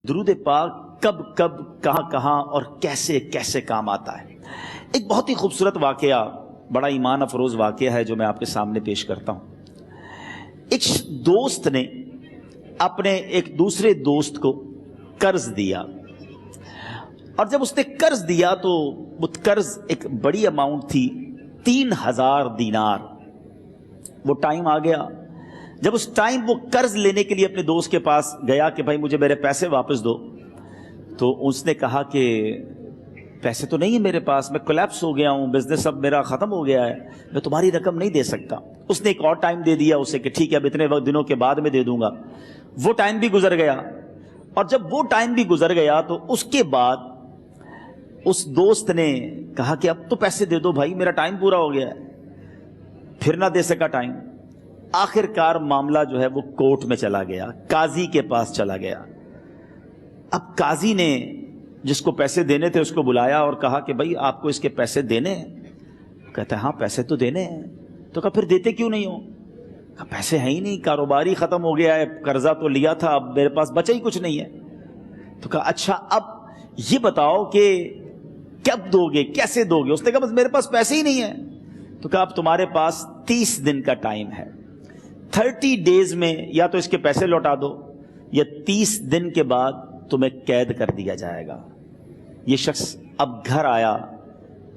درود پاک کب کب کہاں کہاں اور کیسے کیسے کام آتا ہے۔ ایک بہت ہی خوبصورت واقعہ، بڑا ایمان افروز واقعہ ہے جو میں آپ کے سامنے پیش کرتا ہوں۔ ایک دوست نے اپنے ایک دوسرے دوست کو قرض دیا، اور جب اس نے قرض دیا تو وہ قرض ایک بڑی اماؤنٹ تھی، 3000 دینار۔ وہ ٹائم آ گیا جب اس ٹائم وہ قرض لینے کے لیے اپنے دوست کے پاس گیا کہ بھائی مجھے میرے پیسے واپس دو، تو اس نے کہا کہ پیسے تو نہیں ہے میرے پاس، میں کولیپس ہو گیا ہوں، بزنس اب میرا ختم ہو گیا ہے، میں تمہاری رقم نہیں دے سکتا۔ اس نے ایک اور ٹائم دے دیا اسے کہ ٹھیک ہے اب اتنے وقت دنوں کے بعد میں دے دوں گا۔ وہ ٹائم بھی گزر گیا، اور جب وہ ٹائم بھی گزر گیا تو اس کے بعد اس دوست نے کہا کہ اب تو پیسے دے دو بھائی، میرا ٹائم پورا ہو گیا ہے۔ پھر نہ دے سکا ٹائم۔ آخر کار معاملہ جو ہے وہ کورٹ میں چلا گیا، قاضی کے پاس چلا گیا۔ اب قاضی نے جس کو پیسے دینے تھے اس کو بلایا اور کہا کہ بھائی آپ کو اس کے پیسے دینے ہیں؟ کہتا ہے ہاں پیسے تو دینے ہیں۔ تو کہا پھر دیتے کیوں نہیں ہو؟ کہا پیسے ہیں ہی نہیں، کاروبار ہی ختم ہو گیا ہے، قرضہ تو لیا تھا، اب میرے پاس بچا ہی کچھ نہیں ہے۔ تو کہا اچھا اب یہ بتاؤ کہ کب دو گے، کیسے دو گے؟ اس نے کہا بس میرے پاس پیسے ہی نہیں ہیں۔ تو کہا اب تمہارے پاس 30 دن کا ٹائم ہے، 30 ڈیز میں یا تو اس کے پیسے لوٹا دو یا 30 دن کے بعد تمہیں قید کر دیا جائے گا۔ یہ شخص اب گھر آیا،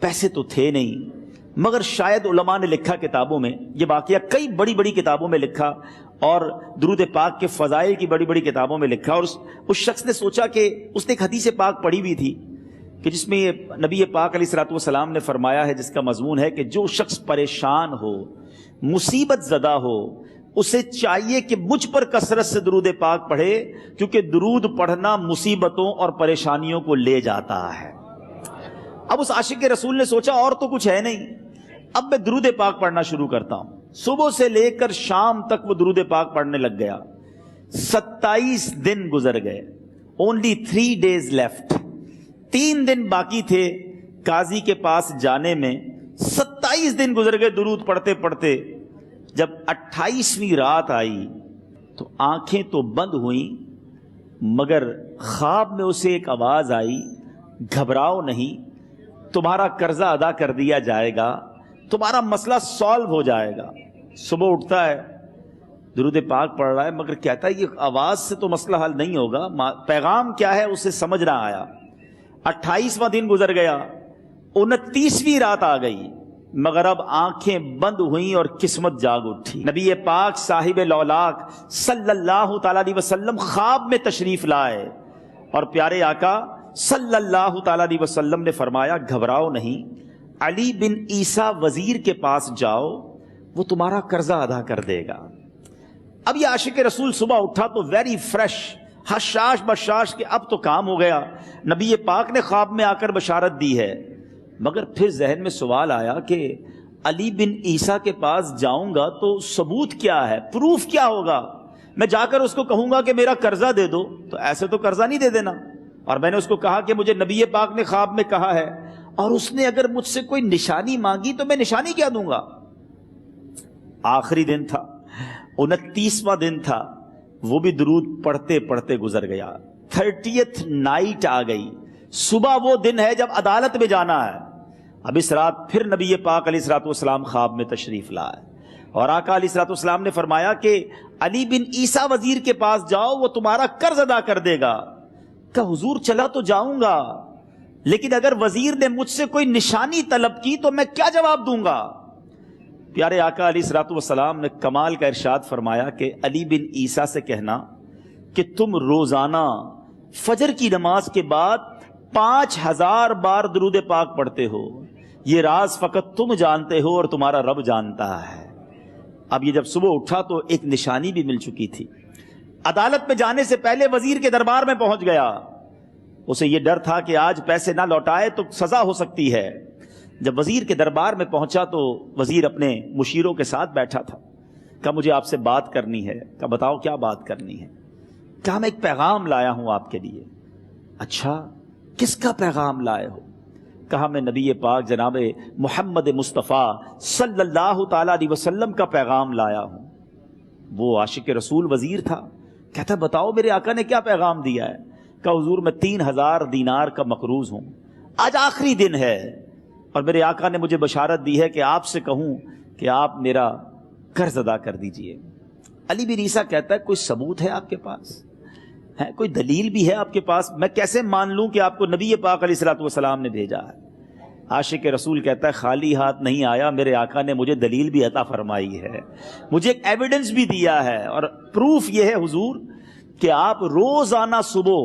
پیسے تو تھے نہیں، مگر شاید علماء نے لکھا کتابوں میں، یہ واقعہ کئی بڑی بڑی کتابوں میں لکھا اور درود پاک کے فضائل کی بڑی بڑی کتابوں میں لکھا، اور اس شخص نے سوچا کہ اس نے ایک حدیث پاک پڑھی ہوئی تھی کہ جس میں یہ نبی پاک علیہ الصلوۃ والسلام نے فرمایا ہے، جس کا مضمون ہے کہ جو شخص پریشان ہو، مصیبت زدہ ہو، اسے چاہیے کہ مجھ پر کثرت سے درود پاک پڑھے، کیونکہ درود پڑھنا مصیبتوں اور پریشانیوں کو لے جاتا ہے۔ اب اس عاشق رسول نے سوچا اور تو کچھ ہے نہیں، اب میں درود پاک پڑھنا شروع کرتا ہوں۔ صبح سے لے کر شام تک وہ درود پاک پڑھنے لگ گیا۔ 27 دن گزر گئے، only 3 days left، 3 دن باقی تھے قاضی کے پاس جانے میں۔ 27 دن گزر گئے درود پڑھتے پڑھتے۔ جب 28ویں رات آئی تو آنکھیں تو بند ہوئیں، مگر خواب میں اسے ایک آواز آئی، گھبراؤ نہیں، تمہارا قرضہ ادا کر دیا جائے گا، تمہارا مسئلہ سالو ہو جائے گا۔ صبح اٹھتا ہے، درود پاک پڑھ رہا ہے، مگر کہتا ہے یہ آواز سے تو مسئلہ حل نہیں ہوگا، پیغام کیا ہے اسے سمجھ نہ آیا۔ 28واں دن گزر گیا، 29ویں رات آ گئی، مگر اب آنکھیں بند ہوئیں اور قسمت جاگ اٹھی۔ نبی پاک صاحب لولاک صلی اللہ تعالی علیہ وسلم خواب میں تشریف لائے، اور پیارے آقا صلی اللہ تعالی علیہ وسلم نے فرمایا گھبراؤ نہیں، علی بن عیسیٰ وزیر کے پاس جاؤ، وہ تمہارا قرضہ ادا کر دے گا۔ اب یہ عاشق رسول صبح اٹھا تو ویری فریش، حشاش بشاش کہ اب تو کام ہو گیا، نبی پاک نے خواب میں آ کر بشارت دی ہے۔ مگر پھر ذہن میں سوال آیا کہ علی بن عیسیٰ کے پاس جاؤں گا تو ثبوت کیا ہے، پروف کیا ہوگا؟ میں جا کر اس کو کہوں گا کہ میرا قرضہ دے دو تو ایسے تو قرضہ نہیں دے دینا، اور میں نے اس کو کہا کہ مجھے نبی پاک نے خواب میں کہا ہے، اور اس نے اگر مجھ سے کوئی نشانی مانگی تو میں نشانی کیا دوں گا؟ آخری دن تھا، 29واں دن تھا، وہ بھی درود پڑھتے پڑھتے گزر گیا۔ 30th نائٹ آ گئی، صبح وہ دن ہے جب عدالت میں جانا ہے۔ اب اس رات پھر نبی پاک علیہ الصلوۃ والسلام خواب میں تشریف لائے، اور آقا علیہ الصلوۃ والسلام نے فرمایا کہ علی بن عیسیٰ وزیر کے پاس جاؤ، وہ تمہارا قرض ادا کر دے گا۔ کہ حضور چلا تو جاؤں گا، لیکن اگر وزیر نے مجھ سے کوئی نشانی طلب کی تو میں کیا جواب دوں گا؟ پیارے آقا علیہ الصلوۃ والسلام نے کمال کا ارشاد فرمایا کہ علی بن عیسیٰ سے کہنا کہ تم روزانہ فجر کی نماز کے بعد 5000 بار درود پاک پڑھتے ہو، یہ راز فقط تم جانتے ہو اور تمہارا رب جانتا ہے۔ اب یہ جب صبح اٹھا تو ایک نشانی بھی مل چکی تھی۔ عدالت میں جانے سے پہلے وزیر کے دربار میں پہنچ گیا، اسے یہ ڈر تھا کہ آج پیسے نہ لوٹائے تو سزا ہو سکتی ہے۔ جب وزیر کے دربار میں پہنچا تو وزیر اپنے مشیروں کے ساتھ بیٹھا تھا۔ کہا مجھے آپ سے بات کرنی ہے۔ کہا بتاؤ کیا بات کرنی ہے؟ کہا میں ایک پیغام لایا ہوں آپ کے لیے۔ اچھا کس کا پیغام لائے ہو؟ کہا میں نبی پاک جناب محمد مصطفیٰ صلی اللہ تعالی علیہ وسلم کا پیغام لایا ہوں۔ وہ عاشق رسول وزیر تھا، کہتا بتاؤ میرے آقا نے کیا پیغام دیا ہے؟ کہ حضور میں 3000 دینار کا مقروض ہوں، آج آخری دن ہے اور میرے آقا نے مجھے بشارت دی ہے کہ آپ سے کہوں کہ آپ میرا قرض ادا کر دیجئے۔ علی بن عیسیٰ کہتا ہے کوئی ثبوت ہے آپ کے پاس؟ ہے کوئی دلیل بھی ہے آپ کے پاس؟ میں کیسے مان لوں کہ آپ کو نبی پاک علیہ الصلوۃ والسلام نے بھیجا ہے؟ عاشق رسول کہتا ہے خالی ہاتھ نہیں آیا، میرے آقا نے مجھے دلیل بھی عطا فرمائی ہے، مجھے ایک ایویڈنس بھی دیا ہے، اور پروف یہ ہے حضور کہ آپ روزانہ صبح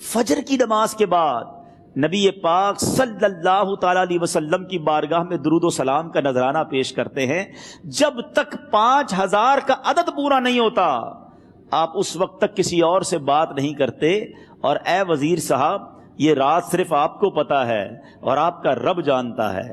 فجر کی نماز کے بعد نبی پاک صلی اللہ تعالی علیہ وسلم کی بارگاہ میں درود و سلام کا نذرانہ پیش کرتے ہیں۔ جب تک 5000 کا عدد پورا نہیں ہوتا آپ اس وقت تک کسی اور سے بات نہیں کرتے، اور اے وزیر صاحب یہ راز صرف آپ کو پتا ہے اور آپ کا رب جانتا ہے۔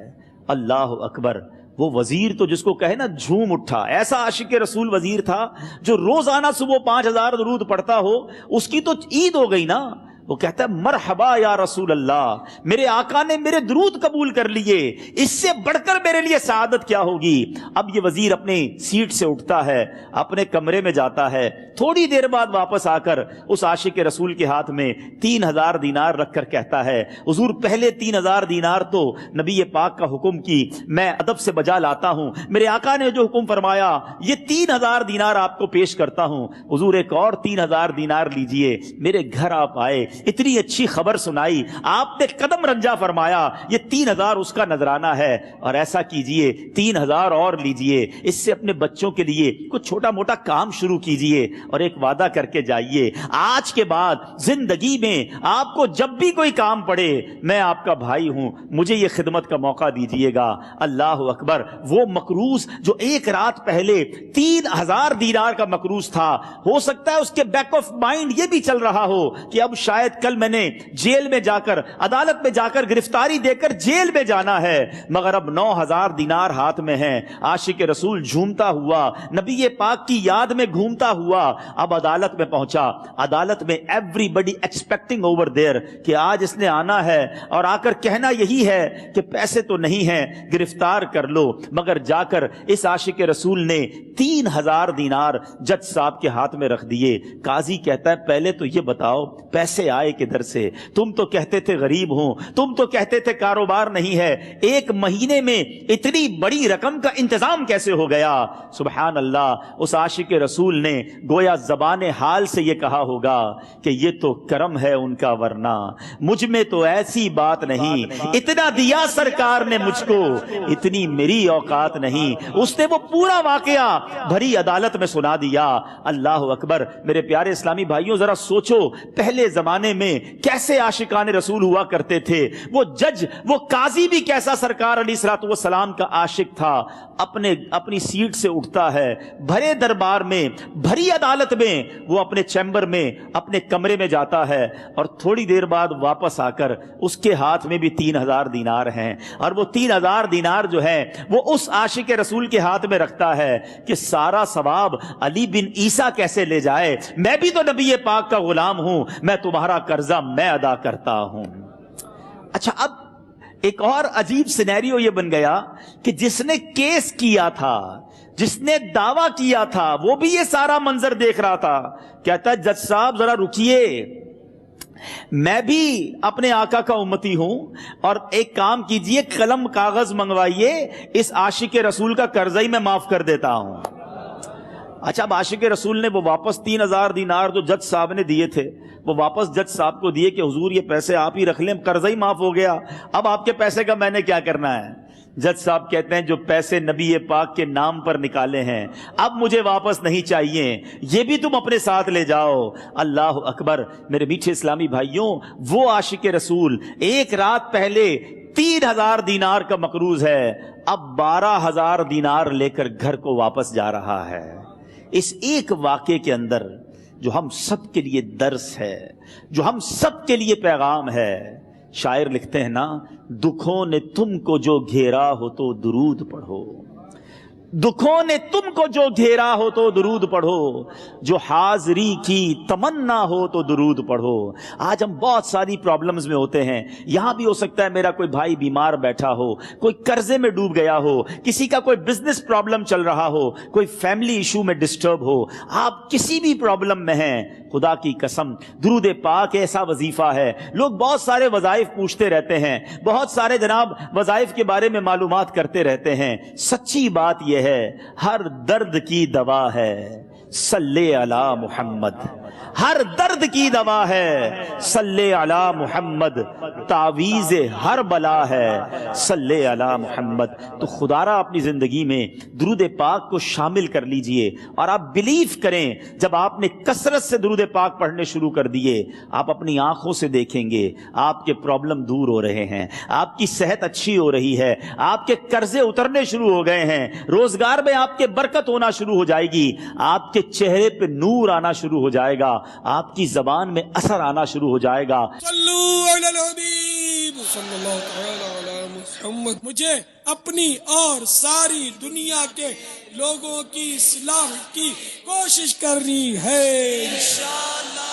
اللہ اکبر! وہ وزیر تو جس کو کہے نا جھوم اٹھا، ایسا عاشق رسول وزیر تھا جو روزانہ صبح 5000 درود پڑھتا ہو، اس کی تو عید ہو گئی نا۔ وہ کہتا ہے مرحبا یا رسول اللہ، میرے آقا نے میرے درود قبول کر لیے، اس سے بڑھ کر میرے لیے سعادت کیا ہوگی۔ اب یہ وزیر اپنے سیٹ سے اٹھتا ہے، اپنے کمرے میں جاتا ہے، تھوڑی دیر بعد واپس آ کر اس عاشق رسول کے ہاتھ میں 3000 دینار رکھ کر کہتا ہے حضور پہلے 3000 دینار تو نبی پاک کا حکم کی میں ادب سے بجا لاتا ہوں، میرے آقا نے جو حکم فرمایا یہ 3000 دینار آپ کو پیش کرتا ہوں، حضور ایک اور 3000 دینار لیجئے۔ میرے گھر آپ آئے، اتنی اچھی خبر سنائی، آپ نے قدم رنجا فرمایا، یہ 3000 اس کا نذرانہ ہے، اور ایسا کیجئے 3000 اور لیجئے، اس سے اپنے بچوں کے لیے کچھ چھوٹا موٹا کام شروع کیجئے، اور ایک وعدہ کر کے جائیے آج کے بعد زندگی میں آپ کو جب بھی کوئی کام پڑے میں آپ کا بھائی ہوں، مجھے یہ خدمت کا موقع دیجئے گا۔ اللہ اکبر! وہ مقروض جو ایک رات پہلے 3000 دینار کا مقروض تھا، ہو سکتا ہے اس کے بیک آف مائنڈ یہ بھی چل رہا ہو کہ اب شاید کل میں نے جیل میں جا کر عدالت میں جا کر گرفتاری دے کر جیل میں جانا ہے، مگر اب 9000 دینار ہاتھ میں ہیں۔ عاشق رسول جھومتا ہوا نبی پاک کی یاد میں گھومتا ہوا اب عدالت میں پہنچا۔ عدالت میں everybody expecting over there کہ آج اس نے آنا ہے اور آ کر کہنا یہی ہے کہ پیسے تو نہیں ہیں، گرفتار کر لو، مگر جا کر اس عاشق رسول نے 3000 دینار جج صاحب کے ہاتھ میں رکھ دیے۔ قاضی کہتا ہے پہلے تو یہ بتاؤ پیسے آئے کدھر سے؟ تم تو کہتے تھے غریب ہوں، تم تو کہتے تھے کاروبار نہیں ہے، ایک مہینے میں اتنی بڑی رقم کا انتظام کیسے ہو گیا؟ سبحان اللہ! اس عاشق رسول نے گویا زبان حال سے یہ کہا ہوگا کہ یہ تو کرم ہے ان کا، ورنہ مجھ میں تو ایسی بات نہیں، اتنا دیا سرکار نے مجھ کو، اتنی میری اوقات نہیں۔ اس نے وہ پورا واقعہ بھری عدالت میں سنا دیا۔ اللہ اکبر! میرے پیارے اسلامی بھائیوں ذرا سوچو پہلے زمانے میں کیسے عاشقان رسول ہوا کرتے تھے، وہ جج وہ قاضی بھی کیسا سرکار علیہ الصلوۃ والسلام کا عاشق تھا۔ اپنی سیٹ سے اٹھتا ہے، بھرے دربار میں بھری عدالت میں وہ اپنے چیمبر میں اپنے کمرے میں جاتا ہے، اور تھوڑی دیر بعد واپس آ کر اس کے ہاتھ میں بھی 3000 دینار ہیں، اور وہ 3000 دینار جو ہے وہ اس عاشق رسول کے ہاتھ میں رکھتا ہے کہ سارا ثواب علی بن عیسیٰ کیسے لے جائے، میں بھی تو نبی پاک کا غلام ہوں، میں تمہارا قرضہ میں ادا کرتا ہوں۔ اچھا، اب ایک اور عجیب سینیریو یہ بن گیا کہ جس نے کیس کیا تھا، جس نے دعویٰ کیا تھا، وہ بھی یہ سارا منظر دیکھ رہا تھا۔ کہتا ہے جج صاحب ذرا رکیے، میں بھی اپنے آقا کا امتی ہوں، اور ایک کام کیجئے قلم کاغذ منگوائیے، اس عاشق رسول کا قرضہ ہی میں معاف کر دیتا ہوں۔ اچھا، اب عاشق رسول نے وہ واپس 3000 دینار جو جج صاحب نے دیے تھے وہ واپس جج صاحب کو دیے کہ حضور یہ پیسے آپ ہی رکھ لیں، قرضہ ہی معاف ہو گیا، اب آپ کے پیسے کا میں نے کیا کرنا ہے؟ جج صاحب کہتے ہیں جو پیسے نبی پاک کے نام پر نکالے ہیں اب مجھے واپس نہیں چاہیے، یہ بھی تم اپنے ساتھ لے جاؤ۔ اللہ اکبر! میرے میٹھے اسلامی بھائیوں، وہ عاشق رسول ایک رات پہلے 3000 دینار کا مقروض ہے، اب 12000 دینار لے کر گھر کو واپس جا رہا ہے۔ اس ایک واقعے کے اندر جو ہم سب کے لیے درس ہے، جو ہم سب کے لیے پیغام ہے، شاعر لکھتے ہیں نا، دکھوں نے تم کو جو گھیرا ہو تو درود پڑھو، دکھوں نے تم کو جو گھیرا ہو تو درود پڑھو، جو حاضری کی تمنا ہو تو درود پڑھو۔ آج ہم بہت ساری پرابلمز میں ہوتے ہیں، یہاں بھی ہو سکتا ہے میرا کوئی بھائی بیمار بیٹھا ہو، کوئی قرضے میں ڈوب گیا ہو، کسی کا کوئی بزنس پرابلم چل رہا ہو، کوئی فیملی ایشو میں ڈسٹرب ہو، آپ کسی بھی پرابلم میں ہیں، خدا کی قسم درود پاک ایسا وظیفہ ہے. لوگ بہت سارے وظائف پوچھتے رہتے ہیں, بہت سارے جناب وظائف کے بارے میں معلومات کرتے رہتے ہیں. سچی بات یہ ہے ہر درد کی دوا ہے صلی علی محمد. ہر درد کی دوا ہے صلی علی محمد. تعویذ ہر بلا ہے صلی علی محمد. تو خدا را اپنی زندگی میں درود پاک کو شامل کر لیجئے, اور آپ بلیو کریں جب آپ نے کثرت سے درود پاک پڑھنے شروع کر دیے, آپ اپنی آنکھوں سے دیکھیں گے آپ کے پرابلم دور ہو رہے ہیں, آپ کی صحت اچھی ہو رہی ہے, آپ کے قرضے اترنے شروع ہو گئے ہیں, روزگار میں آپ کے برکت ہونا شروع ہو جائے گی, آپ کے چہرے پہ نور آنا شروع ہو جائے گا, آپ کی زبان میں اثر آنا شروع ہو جائے گا. صلو علی الحبیب صلی اللہ تعالی علی محمد. مجھے اپنی اور ساری دنیا کے لوگوں کی اصلاح کی کوشش کرنی ہے انشاءاللہ.